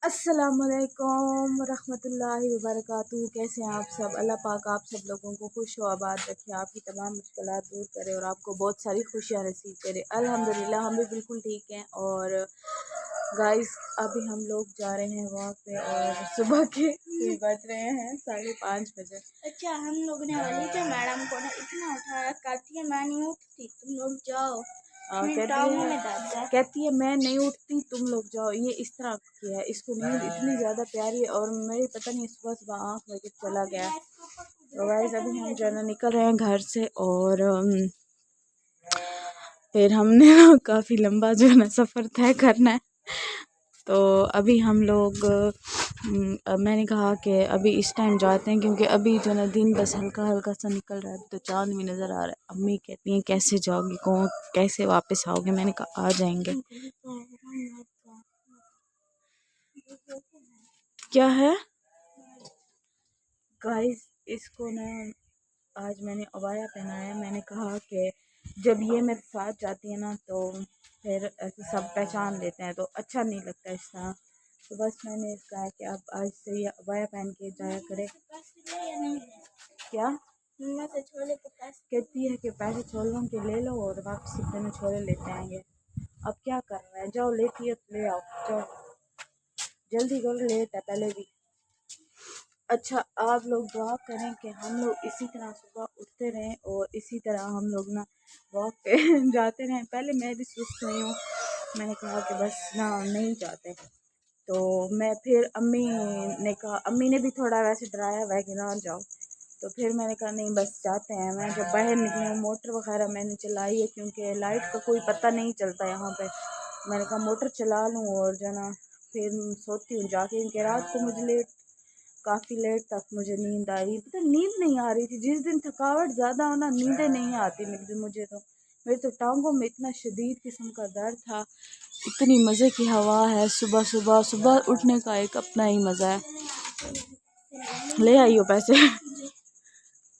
अस्सलामुअलैकुम रहमतुल्लाहि व बरकातुहू। कैसे हैं आप सब? अल्लाह पाक आप सब लोगों को खुश व आबाद रखे, आपकी तमाम मुश्किलात दूर करे और आपको बहुत सारी खुशियाँ नसीब करे। अल्हम्दुलिल्लाह हम भी बिल्कुल ठीक हैं। और गाइस अभी हम लोग जा रहे हैं वॉक पे और सुबह के बज रहे हैं 5:30 बजे। अच्छा, हम लोग ने वलीजा मैडम को ना इतना उठाया, कहती है मैं नहीं उठती, तुम लोग जाओ। कहती है मैं नहीं उठती, तुम लोग जाओ। ये इस तरह की है, इसको नींद इतनी ज़्यादा प्यारी है और मेरी पता नहीं सुबह सुबह आँख में कुछ चला गया। तो गाइस अभी हम जो है ना निकल रहे हैं घर से और फिर हमने काफ़ी लंबा जो है ना सफ़र तय करना है। तो अभी हम लोग मैंने कहा कि अभी इस टाइम जाते हैं क्योंकि अभी जो ना दिन बस हल्का हल्का सा निकल रहा है, तो चाँद भी नज़र आ रहा है। अम्मी कहती हैं कैसे जाओगी, कौन कैसे वापस आओगे? मैंने कहा आ जाएंगे। क्या है गाइस, इसको ना आज मैंने अबाया पहनाया। मैंने कहा कि जब ये मेरे साथ जाती है ना तो फिर ऐसे सब पहचान लेते हैं तो अच्छा नहीं लगता इस तरह। तो बस मैंने कहा कि अब आज से ये अबाया पहन के जाया करे। क्या कहती है कि पैसे छोलों के ले लो और वापसी पे छोले लेते आएंगे। अब क्या करना है, जाओ लेती है तो ले आओ, जाओ जल्दी करो, लेट है पहले भी। अच्छा, आप लोग दुआ करें कि हम लोग इसी तरह सुबह उठते रहें और इसी तरह हम लोग ना वॉक पे जाते रहें। पहले मैं भी सुस्त हुई हूँ, मैंने कहा कि बस ना नहीं जाते। तो मैं फिर अम्मी ने कहा, अम्मी ने भी थोड़ा वैसे डराया हुआ है कि ना जाओ। तो फिर मैंने कहा नहीं बस जाते हैं। मैं जब बाहर निकली हूँ मोटर वगैरह मैंने चलाई है क्योंकि लाइट का कोई पता नहीं चलता यहाँ पे। मैंने कहा मोटर चला लूँ और जो ना फिर सोती हूँ जाके, क्योंकि रात को मुझे काफ़ी लेट तक मुझे नींद आई। पता नींद नहीं आ रही थी। जिस दिन थकावट ज़्यादा हो ना नींदें नहीं आती मेरे तो टांगों में इतना शदीद किस्म का दर्द था। इतनी मज़े की हवा है, सुबह सुबह सुबह उठने का एक अपना ही मज़ा है। ले आइयो पैसे।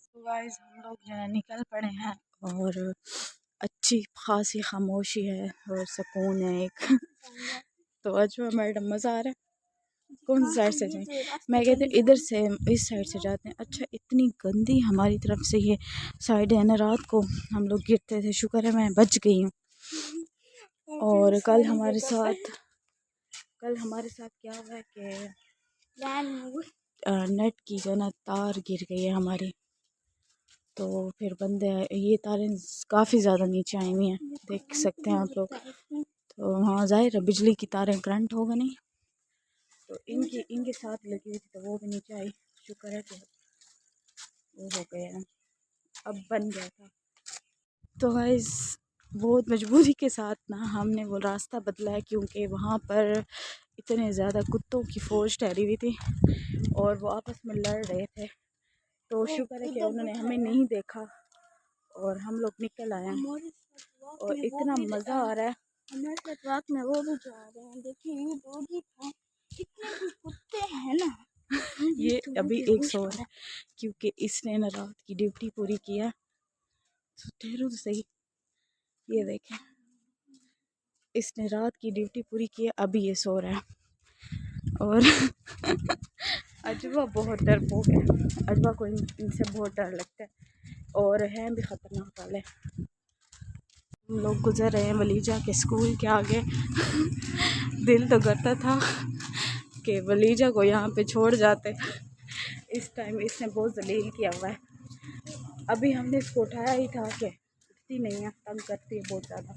तो गाइस हम लोग जो है निकल पड़े हैं और अच्छी खासी खामोशी है और सुकून है एक। तो अजवा मैडम मज़ा आ रहा है। कौन सी साइड से जाए? मैं कहती हूँ इधर से, इस साइड से जाते हैं। अच्छा, इतनी गंदी हमारी तरफ से ये साइड है ना, रात को हम लोग गिरते थे, शुक्र है मैं बच गई हूँ। और कल हमारे साथ क्या हुआ है कि नेट की जो ना तार गिर गई है हमारी। तो फिर बंदे ये तारें काफ़ी ज़्यादा नीचे आई हुई हैं, देख सकते हैं आप लोग। तो हाँ जाहिर है बिजली की तारें करंट होगा नहीं, तो इनके साथ लगी हुई थी तो वो भी नीचे आई। शुक्र है कि वो हो गया, अब बन गया था। तो गाइस बहुत मजबूरी के साथ ना हमने वो रास्ता बदला है क्योंकि वहाँ पर इतने ज़्यादा कुत्तों की फ़ौज ठहरी हुई थी और वो आपस में लड़ रहे थे। तो शुक्र है कि उन्होंने हमें नहीं देखा और हम लोग निकल आए हैं और इतना मज़ा आ रहा है। हमारे साथ वॉक में वो भी जा रहे हैं, देखिए ये डॉगी था, कितने भी कुत्ते हैं ना। ये अभी एक सो है क्योंकि इसने ना रात की ड्यूटी पूरी की है। तो ठहरो तो सही, ये देखें इसने रात की ड्यूटी पूरी की है, अभी ये सो रहा है। और अजवा बहुत डरपोक है, अजवा को इनसे बहुत डर लगता है और हैं भी ख़तरनाक वाले। हम लोग गुजर रहे हैं वलीजा के स्कूल के आगे। दिल तो करता था कि वलीजा को यहाँ पे छोड़ जाते। इस टाइम इसने बहुत जलील किया हुआ है। अभी हमने इसको उठाया ही था कि उठती नहीं है, तंग करती है बहुत ज़्यादा।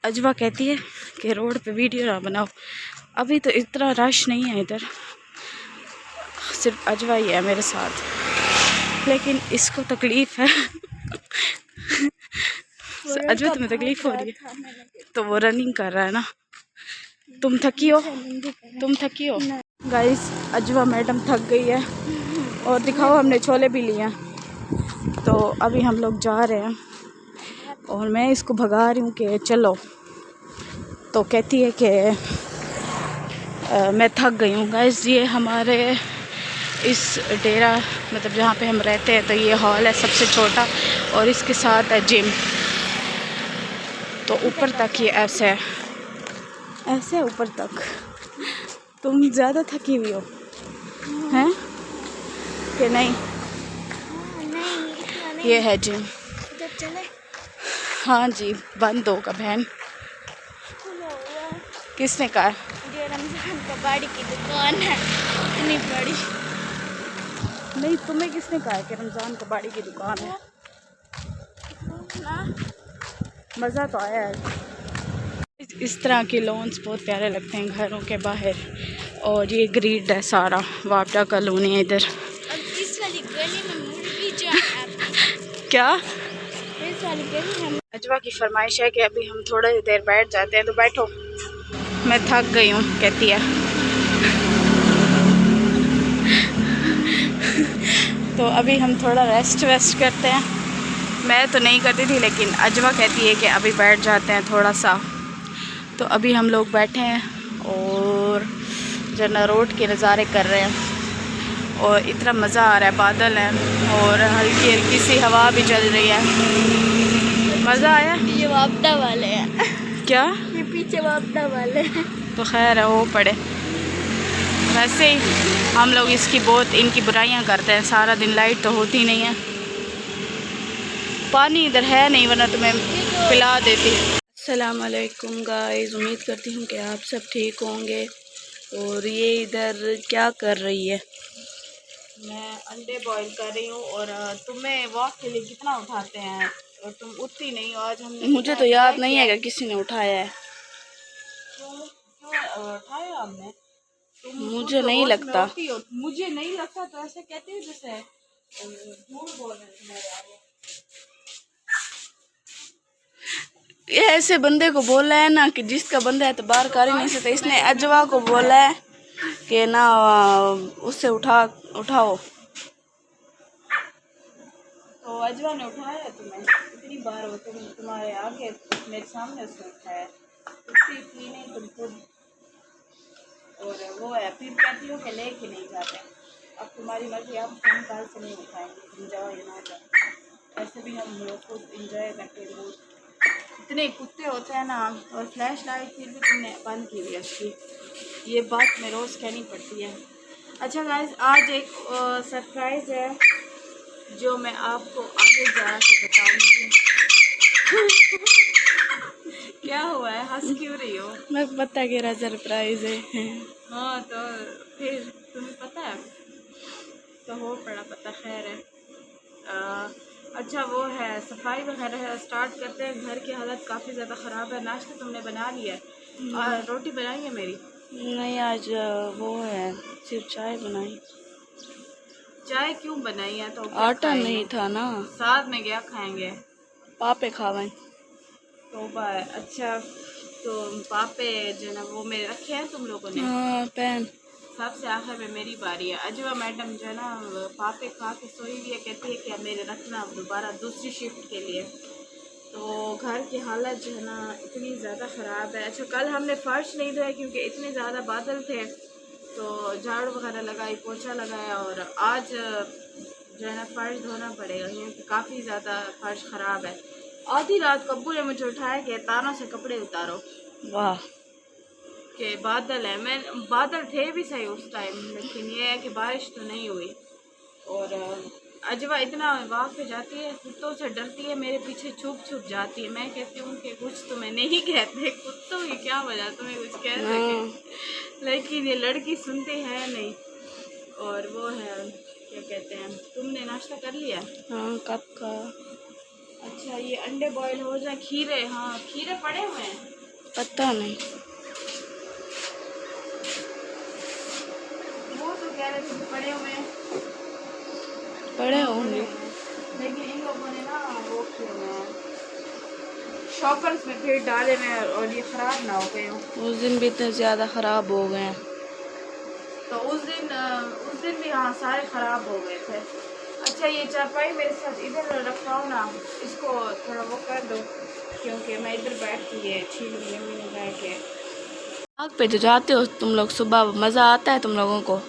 अजवा कहती है कि रोड पे वीडियो ना बनाओ। अभी तो इतना रश नहीं है इधर, सिर्फ अजवा ही है मेरे साथ, लेकिन इसको तकलीफ़ है। अजवा तुम्हें तकलीफ़ हो रही है तो वो रनिंग कर रहा है ना। तुम थकी हो? गाइस अजवा मैडम थक गई है और दिखाओ हमने छोले भी लिए हैं। तो अभी हम लोग जा रहे हैं और मैं इसको भगा रही हूँ कि चलो, तो कहती है कि मैं थक गई हूँ। गाइस ये हमारे इस डेरा मतलब जहाँ पे हम रहते हैं, तो ये हॉल है सबसे छोटा और इसके साथ है जिम। तो ऊपर तक ये ऐसे है ऊपर तक। तुम ज़्यादा थकी हुई हो हैं कि नहीं? नहीं, इतना नहीं। ये है जिम। इधर चले। हाँ जी, बंद होगा बहन। खुला हुआ है। किसने कहा? ये रमजान कबाड़ी की दुकान है, इतनी बड़ी। नहीं, तुम्हें किसने कहा कि रमज़ान कबाड़ी की दुकान है? मज़ा तो आया है। इस तरह के लॉन्स बहुत प्यारे लगते हैं घरों के बाहर। और ये ग्रीड है सारा, वापडा कॉलोनी है इधर। और इस वाली गली में मुर्गी जो है। क्या? इस वाली गली में अजवा की फरमाइश है कि अभी हम थोड़ी देर बैठ जाते हैं। तो बैठो, मैं थक गई हूँ कहती है। तो अभी हम थोड़ा रेस्ट करते हैं। मैं तो नहीं करती थी, लेकिन अजवा कहती है कि अभी बैठ जाते हैं थोड़ा सा। तो अभी हम लोग बैठे हैं और जना रोड के नज़ारे कर रहे हैं और इतना मज़ा आ रहा है। बादल हैं और हल्की हल्की सी हवा भी चल रही है। मज़ा आया। ये वापडा वाले हैं। क्या? ये पीछे वापडा वाले हैं। तो खैर है, वो पड़े। वैसे ही हम लोग इनकी बुराइयां करते हैं। सारा दिन लाइट तो होती नहीं है। पानी इधर है नहीं, वरना तुम्हें पिला देती। अस्सलाम वालेकुम गाइस, उम्मीद करती हूँ कि आप सब ठीक होंगे। और ये इधर क्या कर रही है? मैं अंडे बॉईल कर रही हूँ। और तुम्हें वॉक के लिए कितना उठाते हैं और तुम उठती नहीं हो। आज हमने मुझे तो याद नहीं है कि किसी ने उठाया है। क्यों उठाया हमने? मुझे नहीं लगता। मुझे नहीं लगता तो ऐसे कहते हो जैसे झूठ बोल रहे तुम्हारे आगे। ये ऐसे बंदे को बोला है ना कि जिसका बंदा है तो बाहर कर ही नहीं सकता। इसने अजवा को बोला है कि ना उससे उठाओ। तो अजवा ने उठाया है तुम्हें इतनी बार। हो तुम्हारे आगे मेरे सामने उसने उठाया। इतनी नहीं तुम खुद। और वो है, फिर कहती हूँ कि लेके नहीं जाते। अब तुम्हारी मर्जी, आप फोन कॉल से नहीं उठाएंगे। तुम जाओ या ना जाओ, ऐसे भी हम लोग खुद इंजॉय करते हैं। रोज इतने कुत्ते होते हैं ना। और फ्लैश लाइट फिर भी तुमने बंद की हुई है उसकी। ये बात में रोज़ कहनी पड़ती है। अच्छा गाइस, आज एक सरप्राइज़ है जो मैं आपको आगे जा के बताऊंगी। क्या हुआ है, हंस क्यों रही हो? मैं पता कि रहा सरप्राइज है। हाँ तो फिर तुम्हें पता है तो हो पड़ा पता। खैर है। अच्छा वो है, सफाई वगैरह स्टार्ट करते हैं। घर की हालत काफ़ी ज़्यादा ख़राब है। नाश्ता तुमने बना लिया है? रोटी बनाई है मेरी? नहीं, आज वो है, सिर्फ चाय बनाई। चाय क्यों बनाई है? तो आटा नहीं था ना, साथ में क्या खाएंगे? पापे खावें तो बाय। अच्छा तो पापे जो ना वो मेरे रखे हैं तुम लोगों ने? हाँ पैन। सबसे आखिर में मेरी बारी है। अजवा मैडम जो है ना पापे खा के सोई हुई है। कहती है कि मेरे रखना दोबारा दूसरी शिफ्ट के लिए। तो घर की हालत जो है ना इतनी ज़्यादा ख़राब है। अच्छा कल हमने फ़र्श नहीं धोया क्योंकि इतने ज़्यादा बादल थे, तो झाड़ू वगैरह लगाई, पोछा लगाया। और आज जो है ना फ़र्श धोना पड़ेगा क्योंकि काफ़ी ज़्यादा फ़र्श ख़राब है। आधी रात को अब्बू ने मुझे उठाया कि तारों से कपड़े उतारो। वाह, के बादल है। मैं बादल थे भी सही उस टाइम, लेकिन ये है कि बारिश तो नहीं हुई। और अजवा इतना वाक पे जाती है, कुत्तों से डरती है, मेरे पीछे छुप छुप जाती है। मैं कहती हूँ कि कुछ तुम्हें नहीं कहते, कुत्तों की क्या वजह तुम्हें कुछ कह सके, लेकिन ये लड़की सुनती है नहीं। और वो है क्या कहते हैं, तुमने नाश्ता कर लिया? हाँ कब का। अच्छा ये अंडे बॉईल हो जाए। खीरे, हाँ खीरे पड़े हुए हैं? पता नहीं, वो तो कह रहे थे पड़े हुए हैं। पड़े होंगे, लेकिन इन लोगों ने ना वो किए हुए हैं शॉपर्स में, फिर डाले हुए और ये ख़राब ना हो गए हों। उस दिन भी इतने ज़्यादा ख़राब हो गए हैं। तो उस दिन भी हाँ सारे ख़राब हो गए थे। अच्छा ये चारपाई मेरे साथ इधर रखवाओ ना, इसको थोड़ा वो कर दो क्योंकि मैं इधर बैठती है छील मम्मी ने कहा कि आग पे जो जाते हो तुम लोग सुबह, मज़ा आता है तुम लोगों को?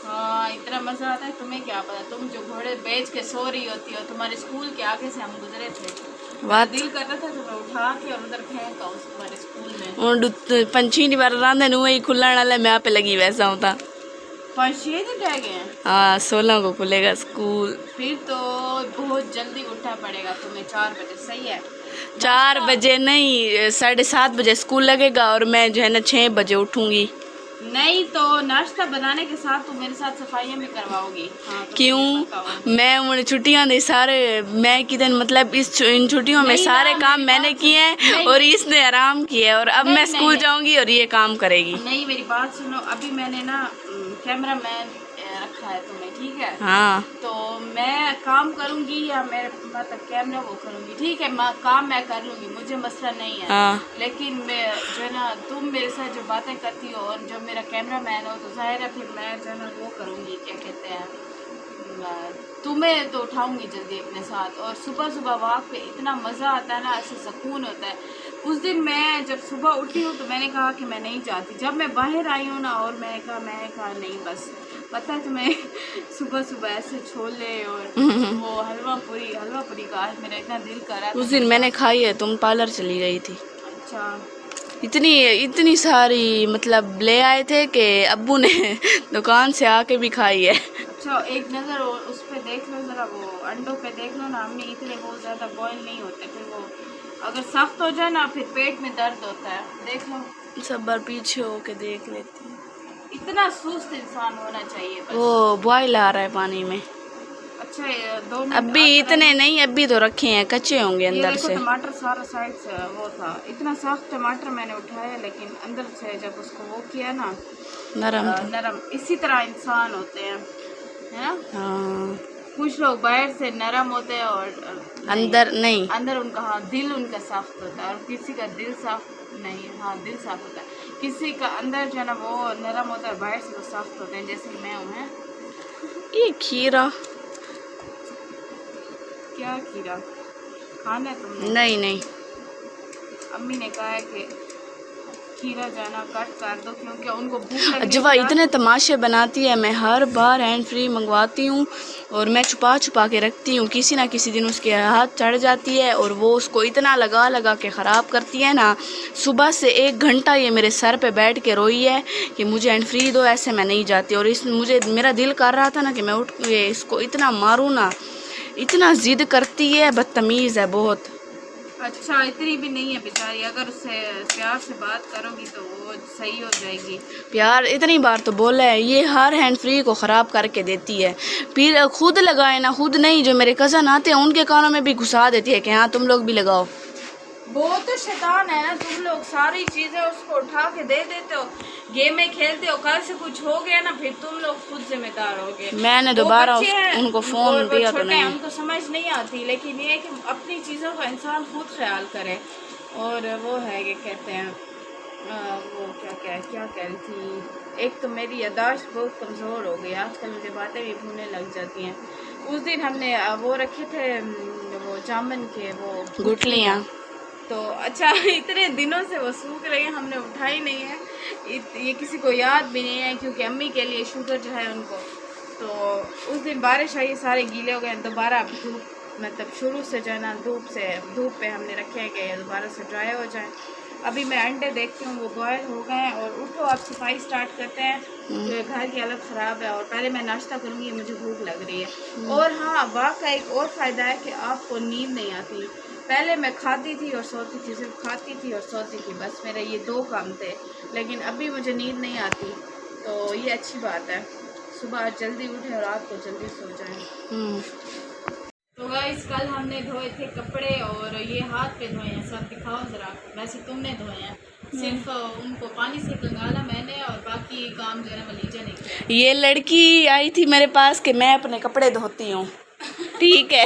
हाँ इतना मज़ा आता है, तुम्हें क्या पता, तुम जो घोड़े बेच के सो रही होती हो, तुम्हारे स्कूल के आगे से हम गुजरे थे, वाह, दिल कर रहा था तुम्हें उठा के और उधर फेंका उस तुम्हारे स्कूल में। पंछी नहीं बार रांधे नु ही खुलने वाला, मैं पे लगी वैसा होता। 5-6 दिन रह गए हैं। हाँ 16 को खुलेगा स्कूल। फिर तो बहुत जल्दी उठना पड़ेगा तुम्हें, 4 बजे, सही है? 4 बजे नहीं, 7:30 बजे स्कूल लगेगा और मैं जो है ना 6 बजे उठूंगी। नहीं तो नाश्ता बनाने के साथ तुम मेरे साथ सफाइयाँ भी करवाओगी। हाँ, तो क्यों? मैं उन छुट्टियां दे सारे, मैं किधर मतलब इन छुट्टियों में सारे काम मैंने किए हैं और इसने आराम किया है, और अब मैं स्कूल जाऊंगी और ये काम करेगी। नहीं मेरी बात सुनो, अभी मैंने ना कैमरा मैन रखा है तुम्हें, ठीक है? हाँ तो मैं काम करूंगी या मेरे मतलब कैमरा वो करूंगी, ठीक है? काम मैं कर लूंगी, मुझे मसला नहीं है। हाँ। लेकिन मैं जो है ना, तुम मेरे साथ जो बातें करती हो और जो मेरा कैमरा मैन हो, तो जाहिर है फिर मैं जो है ना वो करूंगी, क्या कहते हैं, तुम्हें तो उठाऊंगी जल्दी अपने साथ। और सुबह सुबह वॉक पे इतना मज़ा आता है ना, ऐसे सुकून होता है। उस दिन मैं जब सुबह उठी हूँ तो मैंने कहा कि मैं नहीं जाती, जब मैं बाहर आई हूँ ना और मैंने कहा नहीं बस, पता है तुम्हें सुबह सुबह ऐसे छोले और वो हलवा पूरी का आज मेरा इतना दिल कर रहा था। उस दिन मैंने खाई है, तुम पार्लर चली गई थी। अच्छा, इतनी सारी मतलब ले आए थे कि अब्बू ने दुकान से आके भी खाई है। अच्छा एक नज़र उस पर देख लो ज़रा, वो अंडों पे देख लो ना, हमने इतने बहुत ज़्यादा बॉयल नहीं होते, फिर वो अगर सख्त हो जाए ना फिर पेट में दर्द होता है, देख लो। सब बार पीछे हो के देख लेती हूँ। इतना सुस्त इंसान होना चाहिए बस। वो बॉयल आ रहा है पानी में। अच्छा 2 मिनट अभी इतने नहीं, अभी तो रखे हैं, कच्चे होंगे अंदर से। टमाटर सारा साइड से वो था, इतना सख्त टमाटर मैंने उठाया, लेकिन अंदर से जब उसको वो किया ना नरम। इसी तरह इंसान होते हैं, है ना? हाँ। कुछ लोग बाहर से नरम होते हैं और अंदर नहीं, अंदर उनका, हाँ दिल उनका सख्त होता है, और किसी का दिल सख्त नहीं, हाँ दिल सख्त होता है, किसी का अंदर जो है ना वो नरम होता है, बाहर से वो सख्त होते हैं, जैसे मैं हूँ। है ये खीरा, क्या खीरा खाना है तुमने? नहीं अम्मी ने कहा है कि खीरा जाना कट कर दो क्योंकि उनको भूख लग जब इतने तमाशे बनाती है, मैं हर बार हैंड फ्री मंगवाती हूँ और मैं छुपा के रखती हूँ, किसी ना किसी दिन उसके हाथ चढ़ जाती है और वो उसको इतना लगा के ख़राब करती है ना। सुबह से 1 घंटा ये मेरे सर पे बैठ के रोई है कि मुझे हैंड फ्री दो, ऐसे मैं नहीं जाती। और मेरा दिल कर रहा था ना कि मैं उठ के इसको इतना मारूँ ना, इतना ज़िद करती है, बदतमीज़ है बहुत। अच्छा इतनी भी नहीं है बेचारी, अगर उससे प्यार से बात करोगी तो वो सही हो जाएगी। प्यार इतनी बार तो बोला है, ये हर हैंड फ्री को ख़राब करके देती है, फिर खुद लगाए ना, खुद नहीं, जो मेरे कज़न आते हैं उनके कानों में भी घुसा देती है कि हाँ तुम लोग भी लगाओ। वो तो शैतान है ना, तुम लोग सारी चीज़ें उसको उठा के दे देते हो, गेमें खेलते हो, कल से कुछ हो गया ना फिर तुम लोग खुद जिम्मेदार होगे। मैंने दोबारा उनको फ़ोन दिया तो नहीं, उनको समझ नहीं आती, लेकिन ये है कि अपनी चीज़ों का इंसान खुद ख्याल करे। और वो है कि कहते हैं वो क्या कह रही थी, एक तो मेरी यादाश्त बहुत कमज़ोर हो गई, आजकल मुझे बातें भी भूलने लग जाती हैं। उस दिन हमने वो रखे थे वो जामुन के वो गुठलियाँ, तो अच्छा इतने दिनों से वो सूख रही है, हमने उठाई नहीं है, ये किसी को याद भी नहीं है क्योंकि अम्मी के लिए शुगर जो है उनको, तो उस दिन बारिश आई, सारे गीले हो गए। दोबारा धूप मतलब शुरू से जो है ना धूप पे हमने रखे हैं कि दोबारा से ड्राई हो जाए। अभी मैं अंडे देखती हूँ वो बॉयल हो गए हैं। और उठो आप सफाई स्टार्ट करते हैं, तो घर की हालत ख़राब है और पहले मैं नाश्ता करूँगी, मुझे भूख लग रही है। और हाँ वाक़ का एक और फ़ायदा है कि आपको नींद नहीं आती। पहले मैं खाती थी और सोती थी, सिर्फ खाती थी और सोती थी, बस मेरे ये 2 काम थे, लेकिन अभी मुझे नींद नहीं आती, तो ये अच्छी बात है। सुबह जल्दी उठे और रात को जल्दी सो जाएं। तो गाइस कल हमने धोए थे कपड़े और ये हाथ पे धोए हैं, सब दिखाओ ज़रा। वैसे तुमने धोए हैं, सिर्फ उनको पानी से कंगाला मैंने, और बाकी काम जो है वलीजा ने किया। ये लड़की आई थी मेरे पास कि मैं अपने कपड़े धोती हूँ ठीक है।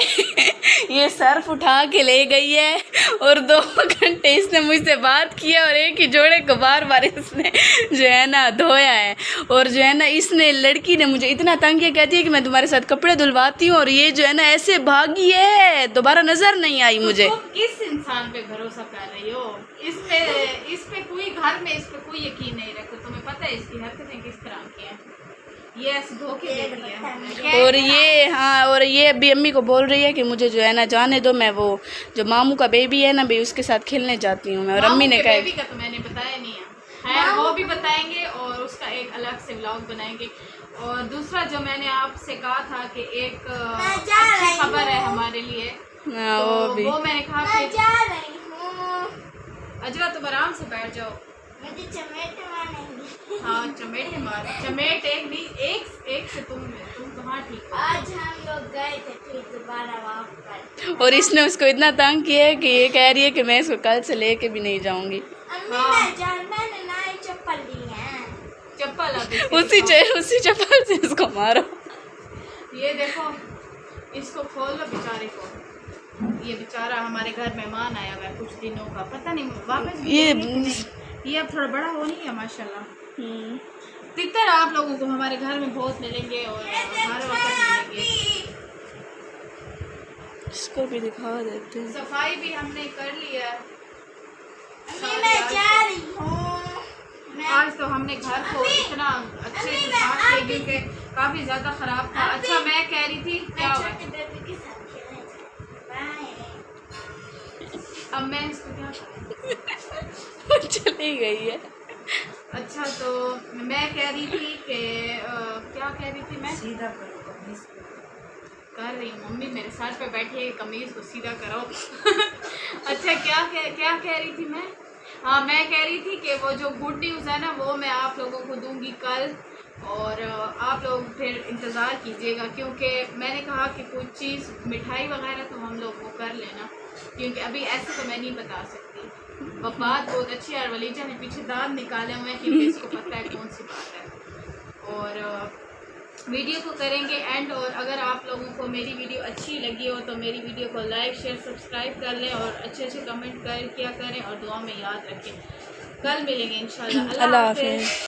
ये सर्फ उठा के ले गई है और 2 घंटे इसने मुझसे बात किया और एक ही जोड़े को बार बार इसने जो है ना धोया है। और जो है ना इसने लड़की ने मुझे इतना तंग किया, कहती है कि मैं तुम्हारे साथ कपड़े धुलवाती हूँ और ये जो है ना ऐसे भागी है, दोबारा नज़र नहीं आई मुझे। तुम किस इंसान पे भरोसा कर रही हो? इस पे कोई घर में इस पे कोई यकीन नहीं रखो। तुम्हें पता है इसकी हरकतें किस तरह की हैं? ये ऐसे धोखे देती है। और ये हाँ, और ये अभी अम्मी को बोल रही है कि मुझे जो है ना जाने दो, मैं वो जो मामू का बेबी है ना भाई उसके साथ खेलने जाती हूँ मैं। और अम्मी ने कहा बेबी का तो मैंने बताया नहीं है, वो भी बताएंगे और उसका एक अलग से व्लॉग बनाएंगे। और दूसरा जो मैंने आपसे कहा था कि एक अच्छी खबर है हमारे लिए, तो वो मैंने कहा कि अजवा तुम आराम से बैठ जाओ। मुझे चमेटे मारेंगे। हाँ चमेटे मार, चमेट एक नहीं, एक से तुम कहाँ ठीक हो। आज हम लोग गए थे फिर दोबारा वापस। और इसने उसको इतना तंग किया है कि ये कह रही है कि मैं इसको कल से लेके भी नहीं जाऊंगी। मैंने नई चप्पल ली है। चप्पल उसी चप्पल से इसको मारो। ये देखो, इसको खोल लो बेचारे को। ये बेचारा हमारे घर मेहमान आया हुआ है कुछ दिनों का, पता नहीं वापस ये अब थोड़ा बड़ा हो नहीं है माशाल्लाह। तितर आप लोगों को हमारे घर में बहुत मिलेंगे और हर वक्त मिलेंगे। इसको भी दिखा देते हैं। सफाई भी हमने कर ली है। मैं जा रही हूँ। आज तो हमने घर को इतना अच्छे से साफ किया क्योंकि काफ़ी ज़्यादा ख़राब था। अच्छा मैं कह रही थी क्या हुआ, अब मैं इसको क्या करूं? चली गई है। अच्छा तो मैं कह रही थी कि क्या कह रही थी मैं? सीधा करो कमीज को। कर रही हूँ मम्मी, मेरे सर पे बैठी है, कमीज़ को सीधा करो। अच्छा क्या कह रही थी मैं? हाँ मैं कह रही थी कि वो जो गुड न्यूज़ है ना वो मैं आप लोगों को दूंगी कल, और आप लोग फिर इंतज़ार कीजिएगा क्योंकि मैंने कहा कि कुछ चीज़ मिठाई वगैरह तो हम लोग वो कर लेना, क्योंकि अभी ऐसे तो मैं नहीं बता सकती। बात बहुत अच्छी है और वलीजा ने पीछे दांत निकाले हुए हैं क्योंकि इसको पता है कौन सी बात है। और वीडियो को करेंगे एंड, और अगर आप लोगों को मेरी वीडियो अच्छी लगी हो तो मेरी वीडियो को लाइक शेयर सब्सक्राइब कर लें और अच्छे कमेंट किया करें और दुआ में याद रखें। कल मिलेंगे इंशाल्लाह। अल्लाह हाफ़िज़।